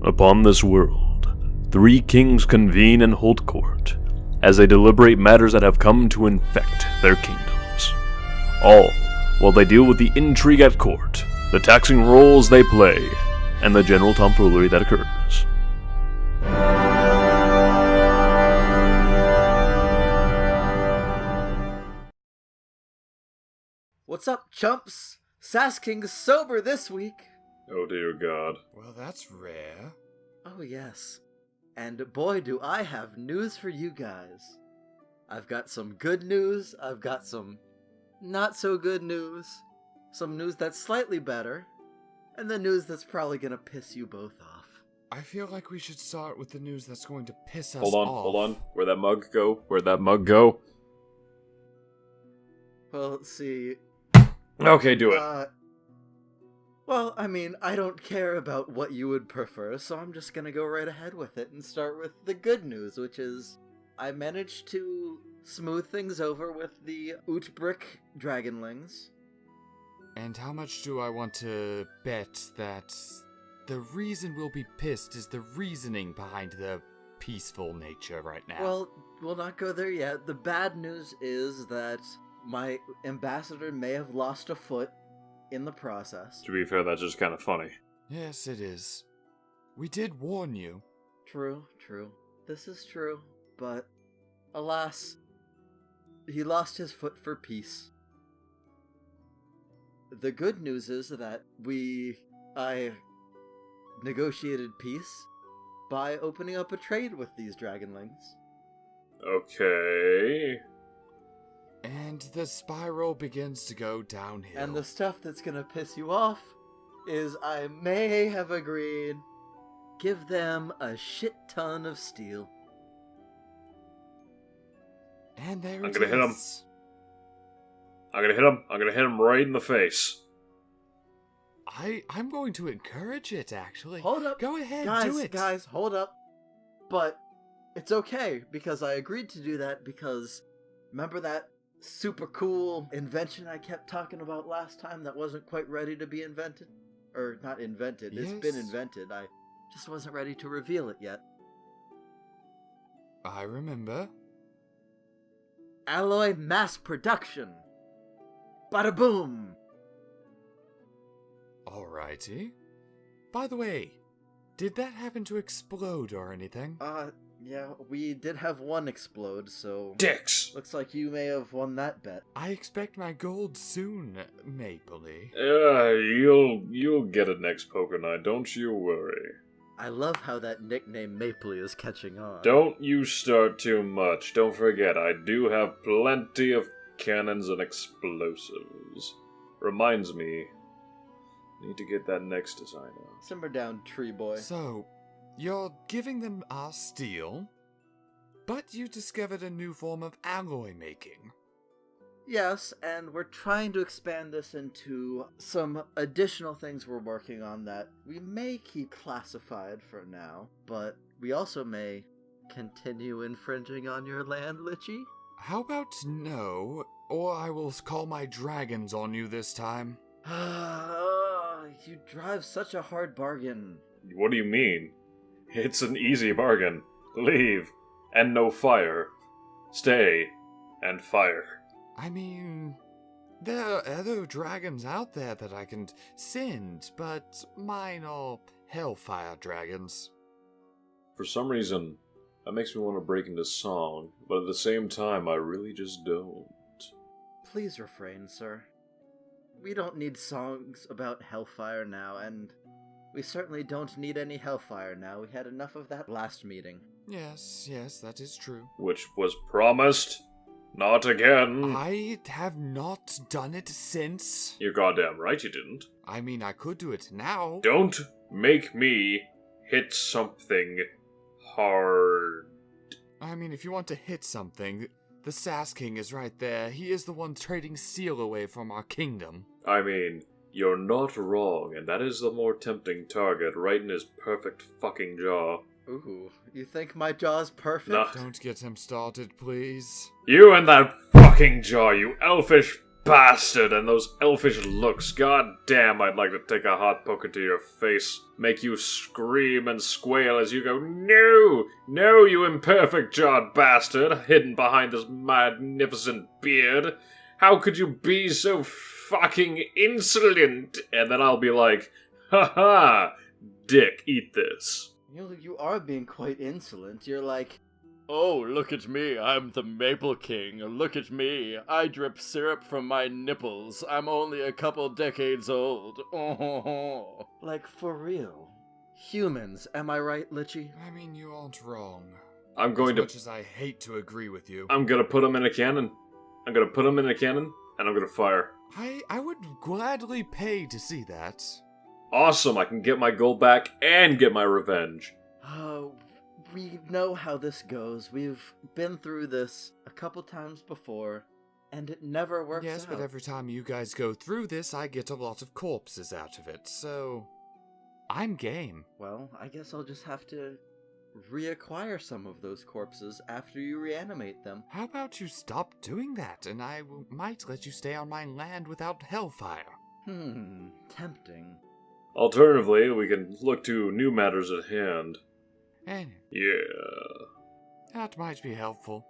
Upon this world, 3 kings convene and hold court, as they deliberate matters that have come to infect their kingdoms. All while they deal with the intrigue at court, the taxing roles they play, and the general tomfoolery that occurs. What's up, chumps? Sass King's sober this week. Oh dear God. Well, that's rare. Oh yes. And boy, do I have news for you guys. I've got some good news, I've got some not so good news, some news that's slightly better, and the news that's probably gonna piss you both off. I feel like we should start with the news that's going to piss us off. Hold on. Where'd that mug go? Well, let's see. Okay, do it. Well, I mean, I don't care about what you would prefer, so I'm just gonna go right ahead with it and start with the good news, which is I managed to smooth things over with the Utbrick Dragonlings. And how much do I want to bet that the reason we'll be pissed is the reasoning behind the peaceful nature right now? Well, we'll not go there yet. The bad news is that my ambassador may have lost a foot in the process. To be fair, that's just kind of funny. Yes, it is. We did warn you. True. This is true, but alas, he lost his foot for peace. The good news is that I negotiated peace by opening up a trade with these dragonlings. Okay. And the spiral begins to go downhill. And the stuff that's gonna piss you off is I may have agreed give them a shit ton of steel. And there I'm gonna hit him. I'm gonna hit him right in the face. I'm going to encourage it, actually. Hold up. Go ahead, guys, do it. Guys, hold up. But it's okay, because I agreed to do that because remember that super cool invention I kept talking about last time that wasn't quite ready to be invented? Or not invented, Yes. It's been invented. I just wasn't ready to reveal it yet. I remember. Alloy mass production. Bada boom. Alrighty. By the way, did that happen to explode or anything? Yeah, we did have one explode, so Dicks! looks like you may have won that bet. I expect my gold soon, Mapley. You'll get it next poker night, don't you worry. I love how that nickname Mapley is catching on. Don't you start too much. Don't forget, I do have plenty of cannons and explosives. Reminds me, need to get that next design out. Simmer down, tree boy. So, you're giving them our steel, but you discovered a new form of alloy making. Yes, and we're trying to expand this into some additional things we're working on that we may keep classified for now, but we also may continue infringing on your land, Lichy. How about no, or I will call my dragons on you this time. You drive such a hard bargain. What do you mean? It's an easy bargain. Leave, and no fire. Stay, and fire. I mean, there are other dragons out there that I can send, but mine are hellfire dragons. For some reason, that makes me want to break into song, but at the same time, I really just don't. Please refrain, sir. We don't need songs about hellfire now, and we certainly don't need any hellfire now. We had enough of that last meeting. Yes, that is true. Which was promised. Not again. I have not done it since. You're goddamn right you didn't. I mean, I could do it now. Don't make me hit something hard. I mean, if you want to hit something, the Sass King is right there. He is the one trading steel away from our kingdom. I mean, you're not wrong, and that is the more tempting target, right in his perfect fucking jaw. Ooh, you think my jaw's perfect? Nah. Don't get him started, please. You and that fucking jaw, you elfish bastard, and those elfish looks. God damn, I'd like to take a hot poker to your face. Make you scream and squeal as you go, no! No, you imperfect jawed bastard, hidden behind this magnificent beard. How could you be so fucking insolent? And then I'll be like, ha, dick, eat this. You are being quite insolent. You're like, Oh, look at me, I'm the Maple King. Look at me, I drip syrup from my nipples. I'm only a couple decades old. Oh. like for real. Humans, am I right, Lichy? I mean, you aren't wrong. I'm going As much as I hate to agree with you. I'm gonna put him in a cannon. I'm gonna put him in a cannon, and I'm gonna fire. I would gladly pay to see that. Awesome, I can get my gold back and get my revenge. We know how this goes. We've been through this a couple times before, and it never works Yes, out. but every time you guys go through this, I get a lot of corpses out of it, so I'm game. Well, I guess I'll just have to reacquire some of those corpses after you reanimate them. How about you stop doing that, and I might let you stay on my land without hellfire? Tempting. Alternatively, we can look to new matters at hand. And Yeah. that might be helpful.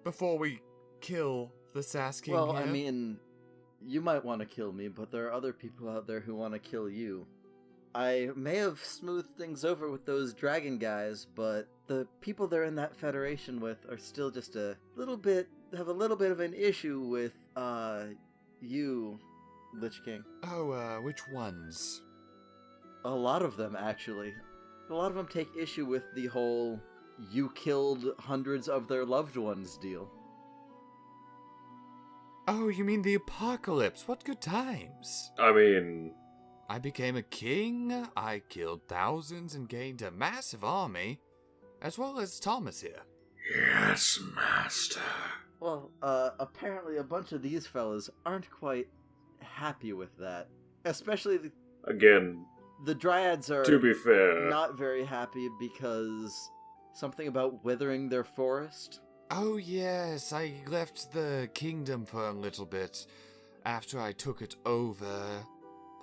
Before we kill the Sass King Well, here. I mean, you might want to kill me, but there are other people out there who want to kill you. I may have smoothed things over with those dragon guys, but the people they're in that federation with are still just have a little bit of an issue with, you, Lich King. Oh, which ones? A lot of them, actually. A lot of them take issue with the whole you killed hundreds of their loved ones deal. Oh, you mean the apocalypse? What good times. I mean, I became a king, I killed thousands and gained a massive army, as well as Thomas here. yes, master. Well, apparently a bunch of these fellas aren't quite happy with that. Especially Again, the Dryads are to be fair, not very happy because something about withering their forest. Oh yes, I left the kingdom for a little bit after I took it over.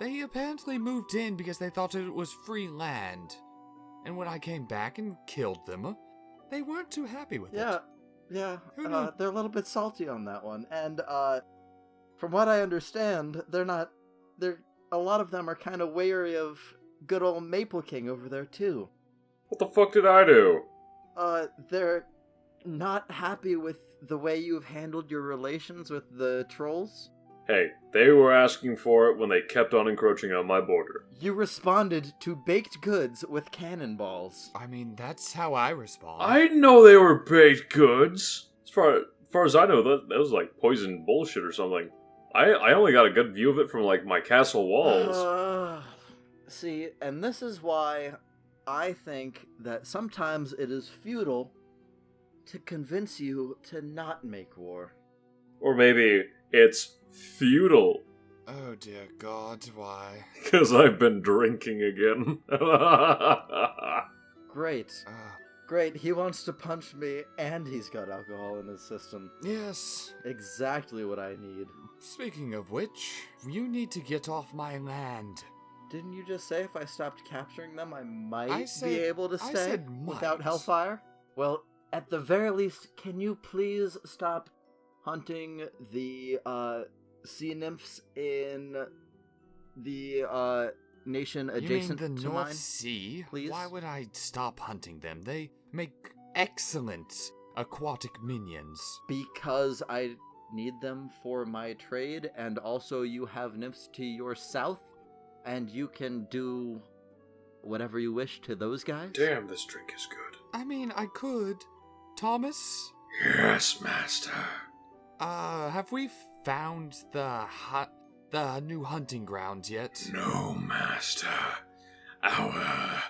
They apparently moved in because they thought it was free land. And when I came back and killed them, they weren't too happy with it. Yeah, Who knew? they're a little bit salty on that one. And, from what I understand, a lot of them are kind of wary of good old Maple King over there, too. what the fuck did I do? They're not happy with the way you've handled your relations with the trolls. Hey, they were asking for it when they kept on encroaching on my border. You responded to baked goods with cannonballs. I mean, that's how I respond. I didn't know they were baked goods. As far as I know, that was like poison bullshit or something. I only got a good view of it from like my castle walls. See, and this is why I think that sometimes it is futile to convince you to not make war. Or maybe it's futile. Oh dear God, why? Because I've been drinking again. Great. Great, he wants to punch me, and he's got alcohol in his system. Yes. Exactly what I need. Speaking of which, you need to get off my land. Didn't you just say if I stopped capturing them, I might I said- be able to I stay said without might. hellfire? Well, at the very least, can you please stop hunting the, sea nymphs in the, nation adjacent you mean the to North mine? Sea? please? Why would I stop hunting them? They make excellent aquatic minions. Because I need them for my trade, and also you have nymphs to your south, and you can do whatever you wish to those guys? Damn, this drink is good. I mean, I could. Thomas? Yes, master. Have we found the new hunting grounds yet? No, master. Our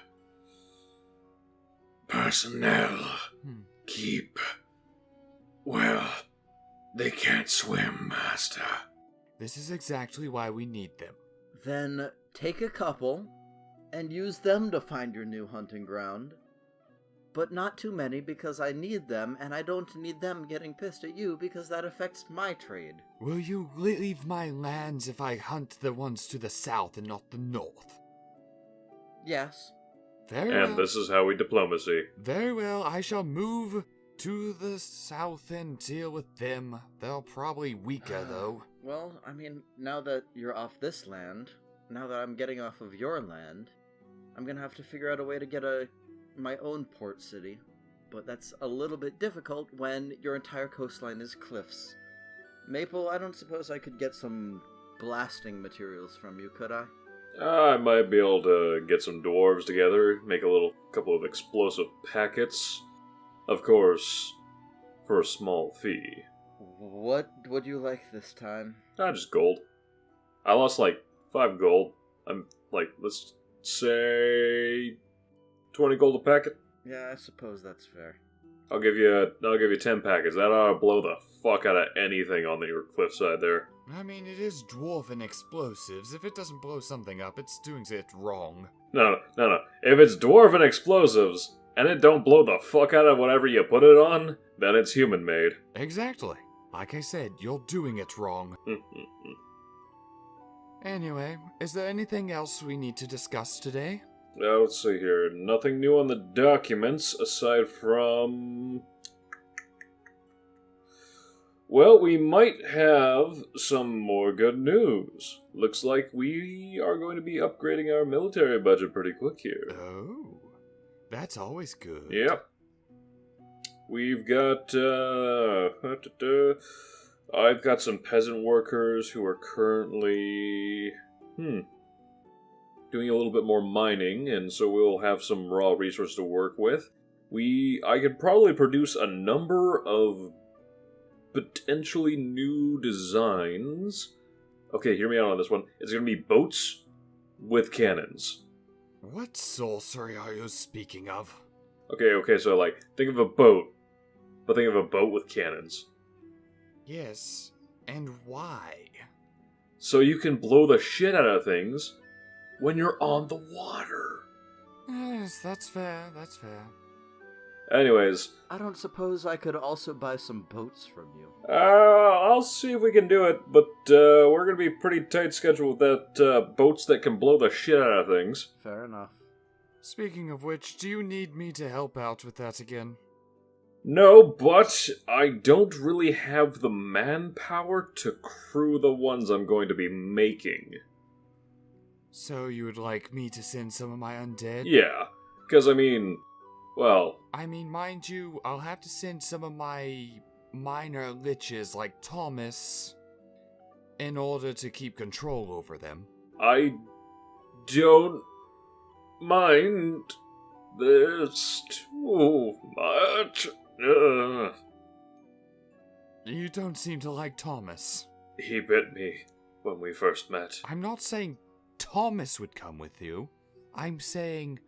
personnel keep... Well, they can't swim, master. This is exactly why we need them. Then take a couple and use them to find your new hunting ground. but not too many because I need them, and I don't need them getting pissed at you because that affects my trade. Will you leave my lands if I hunt the ones to the south and not the north? Yes. Very And well. this is how we diplomacy. Very well, I shall move to the south and deal with them. They're probably weaker, though. Well, I mean, now that you're off this land, now that I'm getting off of your land, I'm gonna have to figure out a way to get my own port city. But that's a little bit difficult when your entire coastline is cliffs. Maple, I don't suppose I could get some blasting materials from you, could I? I might be able to get some dwarves together, make a couple of explosive packets. Of course, for a small fee. What would you like this time? Just gold. I lost like 5 gold. I'm like, let's say 20 gold a packet. Yeah, I suppose that's fair. I'll give you 10 packets. That ought to blow the fuck out of anything on your cliffside there. I mean, it is dwarven explosives. If it doesn't blow something up, it's doing it wrong. No. If it's dwarven explosives and it don't blow the fuck out of whatever you put it on, then it's human made. Exactly. Like I said, you're doing it wrong. Anyway, is there anything else we need to discuss today? Now, let's see here. Nothing new on the documents aside from... Well, we might have some more good news. Looks like we are going to be upgrading our military budget pretty quick here. Oh, that's always good. Yep. We've got, I've got some peasant workers who are currently, doing a little bit more mining, and so we'll have some raw resources to work with. I could probably produce a number of potentially new designs. Okay, hear me out on this one. It's gonna be boats with cannons. What sorcery are you speaking of? Okay, so like, think of a boat, but think of a boat with cannons. Yes, and why? So you can blow the shit out of things when you're on the water. Yes, that's fair. Anyways, I don't suppose I could also buy some boats from you. I'll see if we can do it, but we're gonna be pretty tight scheduled with that boats that can blow the shit out of things. Fair enough. Speaking of which, do you need me to help out with that again? No, but I don't really have the manpower to crew the ones I'm going to be making. So you would like me to send some of my undead? Yeah, because I mean, well... I mean, mind you, I'll have to send some of my minor liches like Thomas in order to keep control over them. I don't mind this too much. You don't seem to like Thomas. He bit me when we first met. I'm not saying Thomas would come with you. I'm saying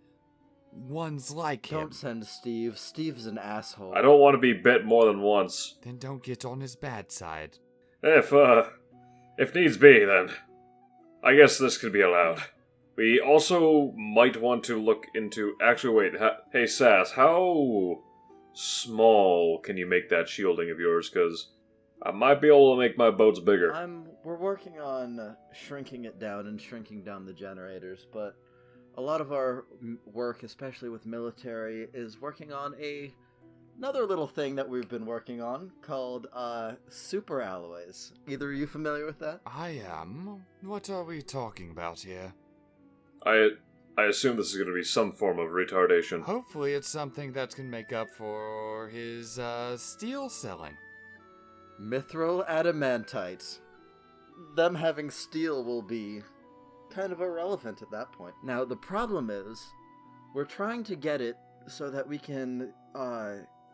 ones like him. Don't send Steve. Steve's an asshole. I don't want to be bit more than once. Then don't get on his bad side. If needs be, then I guess this could be allowed. We also might want to look into... Actually, wait. Hey, Sass, how small can you make that shielding of yours? Because I might be able to make my boats bigger. We're working on shrinking it down and shrinking down the generators, but a lot of our work, especially with military, is working on another little thing that we've been working on called super alloys. Either are you familiar with that? I am. What are we talking about here? I assume this is going to be some form of retardation. Hopefully it's something that can make up for his steel selling. Mithril adamantite. Them having steel will be kind of irrelevant at that point. Now, the problem is, we're trying to get it so that we can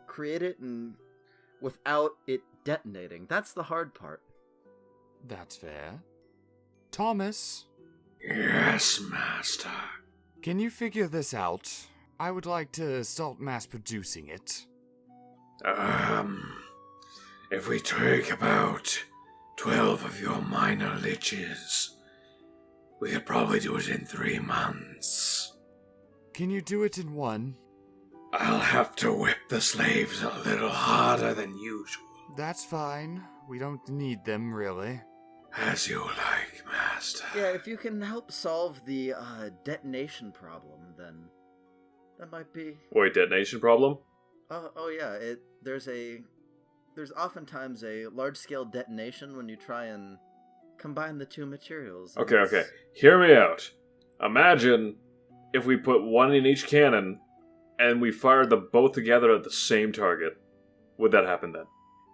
create it and without it detonating. That's the hard part. That's fair. Thomas? Yes, master. Can you figure this out? I would like to start mass producing it. If we take about 12 of your minor liches, we could probably do it in 3 months. Can you do it in 1? I'll have to whip the slaves a little harder than usual. That's fine. We don't need them, really. As you like, Master. Yeah, if you can help solve the detonation problem, then that might be. Wait, detonation problem? Oh yeah. There's oftentimes a large-scale detonation when you try and combine the two materials. and Okay. it's- Hear me out. Imagine if we put one in each cannon and we fired them both together at the same target. Would that happen then?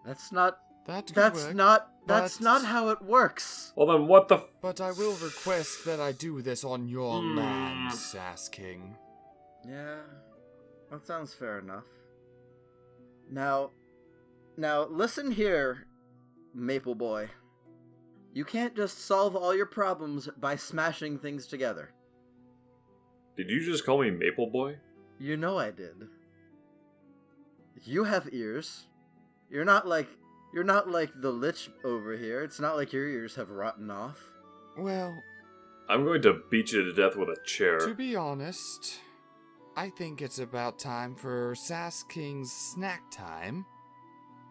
That's not. That could That's work, not. That's but- not how it works. Well then, what the But I will request that I do this on your Hmm. land, Sass King. Yeah, that sounds fair enough. Now, listen here, Maple Boy. You can't just solve all your problems by smashing things together. Did you just call me Maple Boy? You know I did. You have ears. You're not like the Lich over here. It's not like your ears have rotten off. Well, I'm going to beat you to death with a chair. to be honest, I think it's about time for Sass King's snack time.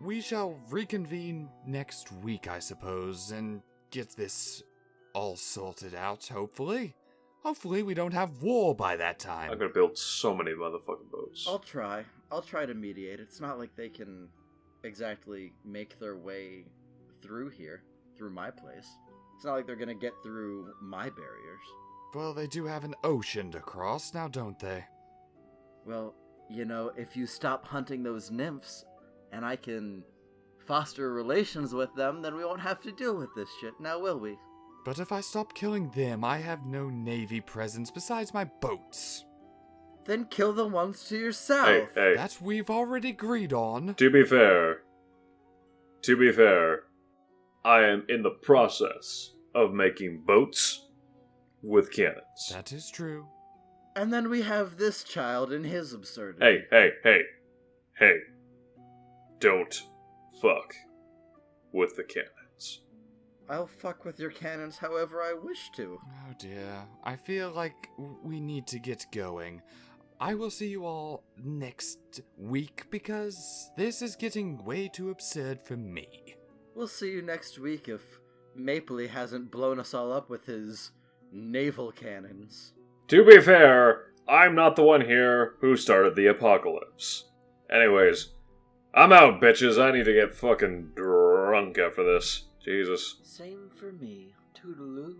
We shall reconvene next week, I suppose, and get this all sorted out, hopefully. Hopefully we don't have war by that time. I'm gonna build so many motherfucking boats. I'll try. I'll try to mediate. It's not like they can exactly make their way through here, through my place. It's not like they're gonna get through my barriers. Well, they do have an ocean to cross, now don't they? Well, if you stop hunting those nymphs, and I can foster relations with them, then we won't have to deal with this shit, now will we? But if I stop killing them, I have no navy presence besides my boats. Then kill the ones to your south. Hey, That we've already agreed on. to be fair, I am in the process of making boats with cannons. That is true. And then we have this child and his absurdity. Hey. Don't fuck with the cannons. I'll fuck with your cannons however I wish to. Oh dear. I feel like we need to get going. I will see you all next week because this is getting way too absurd for me. We'll see you next week if Mapley hasn't blown us all up with his naval cannons. To be fair, I'm not the one here who started the apocalypse. Anyways, I'm out, bitches. I need to get fucking drunk after this. Jesus. Same for me. Toodaloo.